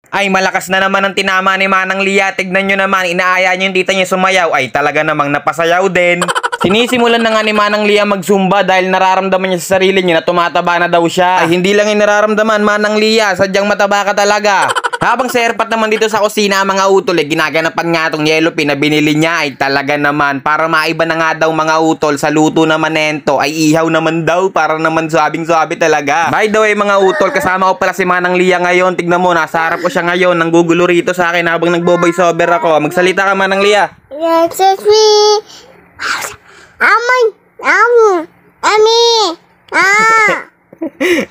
Ay, malakas na naman ang tinama ni Manang Lia. Tignan nyo naman, inaaya nyo yung tita niya sumayaw. Ay, talaga namang napasayaw din. Sinisimulan na nga ni Manang Lia mag-zumba dahil nararamdaman niya sa sarili niya na tumataba na daw siya. Ay, hindi lang yung nararamdaman, Manang Lia, sadyang mataba ka talaga. Habang sa airpat naman dito sa kusina, mga utol, ginaganapan nga itong yellow pin na binili niya. Ay, talaga naman, para maiba na nga daw mga utol, sa luto naman nento, ay ihaw naman daw, para naman sabing-sabi talaga. By the way, mga utol, kasama ko pala si Manang Lia ngayon. Tignan mo, nasa harap ko siya ngayon, nanggugulo rito sa akin habang nagbo-voice over ako. Magsalita ka, Manang Lia. Yes, it's me. Ami.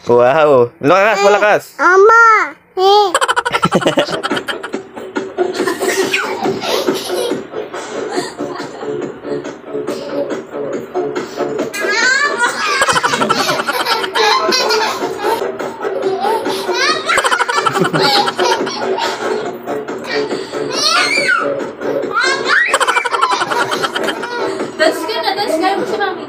Wow, lakas, malakas. Ama. Dance ka na, dance ka mo si Mami.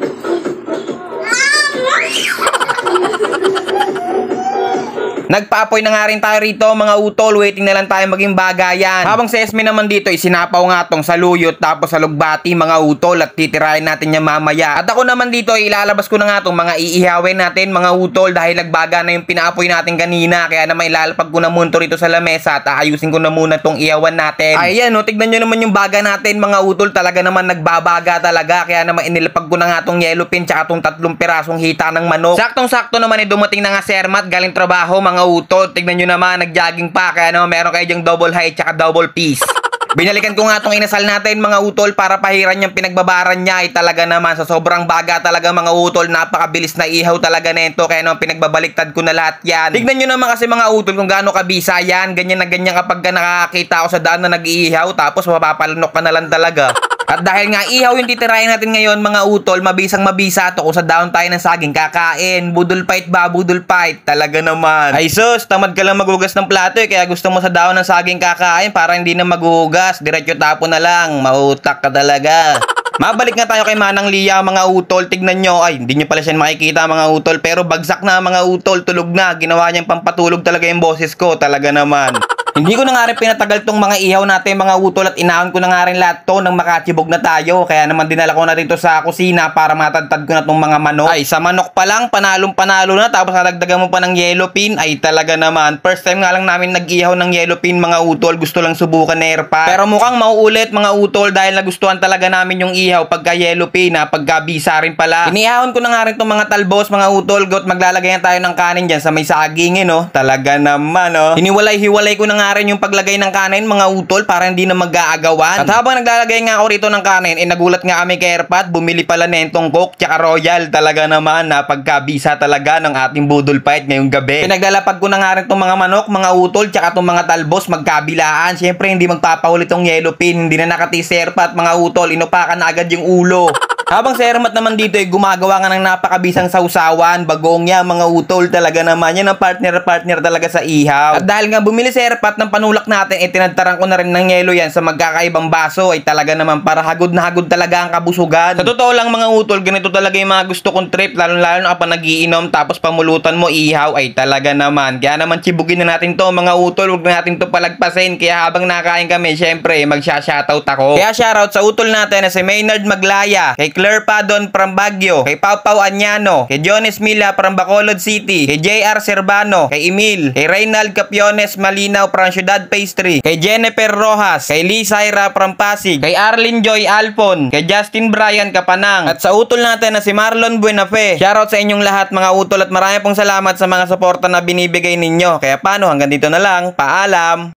Nagpaapoy na nga rin tayo rito, mga utol. Waiting na lang tayo maging bagayan. Habang si Esme naman dito, isinapaw nga tong saluyot tapos salugbati, mga utol, at titirahin natin niya mamaya. At ako naman dito, ilalabas ko na nga tong mga iihawin natin, mga utol, dahil nagbaga na yung pinaapoy natin kanina. Kaya naman ilalapag ko na muna rito sa lamesa at aayusin ko na muna tong ihawan natin. Ayan, no, tignan nyo naman yung baga natin, mga utol. Talaga naman nagbabaga talaga. Kaya naman inilapag ko na nga tong yellow pin tsaka tong 3 pirasong hita ng manok. Saktong-sakto naman dumating na nga si Ermat galing trabaho, mga utol. Tignan nyo naman, nag-jogging pa. Kaya naman meron kayo dyang double high tsaka double piece. Binalikan ko nga itong inasal natin, mga utol, para pahiran yung pinagbabaran niya. Ay talaga naman, sa sobrang baga talaga, mga utol, napakabilis na ihaw talaga nito. Kaya naman pinagbabaliktad ko na lahat yan. Tignan nyo naman kasi, mga utol, kung gaano kabisa yan. Ganyan na ganyan kapag nakakita ako sa daan na nag-iihaw, tapos mapapalanok ka na lang talaga. At dahil nga ihaw yung titirahin natin ngayon, mga utol, mabisang mabisa to kung sa daon tayo ng saging kakain. Budol fight ba? Budol fight. Talaga naman. Ay sus, tamad ka lang maghugas ng plato kaya gusto mo sa daon ng saging kakain para hindi na maghugas. Diretso tapo na lang. Mautak ka talaga. Mabalik nga tayo kay Manang Lia, mga utol. Tignan nyo, ay hindi nyo pala siya makikita, mga utol, pero bagsak na, mga utol, tulog na. Ginawa niyang pampatulog talaga yung boses ko. Talaga naman. Hindi ko na nga rin pinatagal tong mga ihaw natin, mga utol, at inaon ko na nga rin lahat to nang makachibog na tayo. Kaya naman dinala ko na rito sa kusina para matadtad ko na tong mga manok. Ay, sa manok pa lang, panalong-panalo na, tapos nadagdagan mo pa ng yellow pin. Ay, talaga naman. First time nga lang namin nag-ihaw ng yellow pin, mga utol. Gusto lang subukan na airpa. Pero mukhang mauulit, mga utol, dahil nagustuhan talaga namin yung ihaw pagka yellow pin, pagka bisa rin pala. Inihawon ko na nga rin tong mga talbos, mga utol. Got, maglalagay na tayo ng kanin dyan sa may saging, no? Talaga naman, no? Hiniwalay-hiwalay ko na nga rin yung paglagay ng kanin, mga utol, para hindi na mag-aagawan. At habang naglalagay nga ako rito ng kanin, nagulat nga kami kay Erpat, bumili pala nentong Coke tsaka Royal. Talaga naman, napagkabisa talaga ng ating budol fight ngayong gabi. Pinaglalapag ko na nga rin tong mga manok, mga utol, tsaka tong mga talbos, magkabilaan. Siyempre, hindi magpapahulit tong yellow pin. Hindi na nakati si Erpat, mga utol, inupakan na agad yung ulo. Habang si Ermat naman dito ay gumagawa nga ng napakabisang sausawan, bagong yan, mga utol, talaga naman. Yan ang partner talaga sa ihaw. At dahil nga bumili si Erpat ng panulak natin, tinadtaran ko na rin ng yelo yan sa magkakaibang baso. Ay talaga naman, para hagod na hagod talaga ang kabusugan. Sa totoo lang, mga utol, ganito talaga yung mga gusto kong trip, lalo-lalo na kapag nagiinom tapos pamulutan mo ihaw. Ay talaga naman. Kaya naman chibugin na natin to, mga utol. Huwag na natin to palagpasin. Kaya habang nakain kami, syempre magsha-shoutout ako. Kaya shoutout sa utol natin na si Maynard Maglaya, kay Claire Padon from Baguio, kay Pau Pau Anyano, kay Jones Mila from Bacolod City, kay JR Servano, kay Emil, kay Reynald Capiones Malinaw from Ciudad Pastry, kay Jennifer Rojas, kay Lee Saira from Pasig, kay Arlene Joy Alpon, kay Justin Bryan Kapanang, at sa utol natin na si Marlon Buenafe. Shoutout sa inyong lahat, mga utol, at marami pong salamat sa mga suporta na binibigay ninyo. Kaya paano, hanggang dito na lang. Paalam!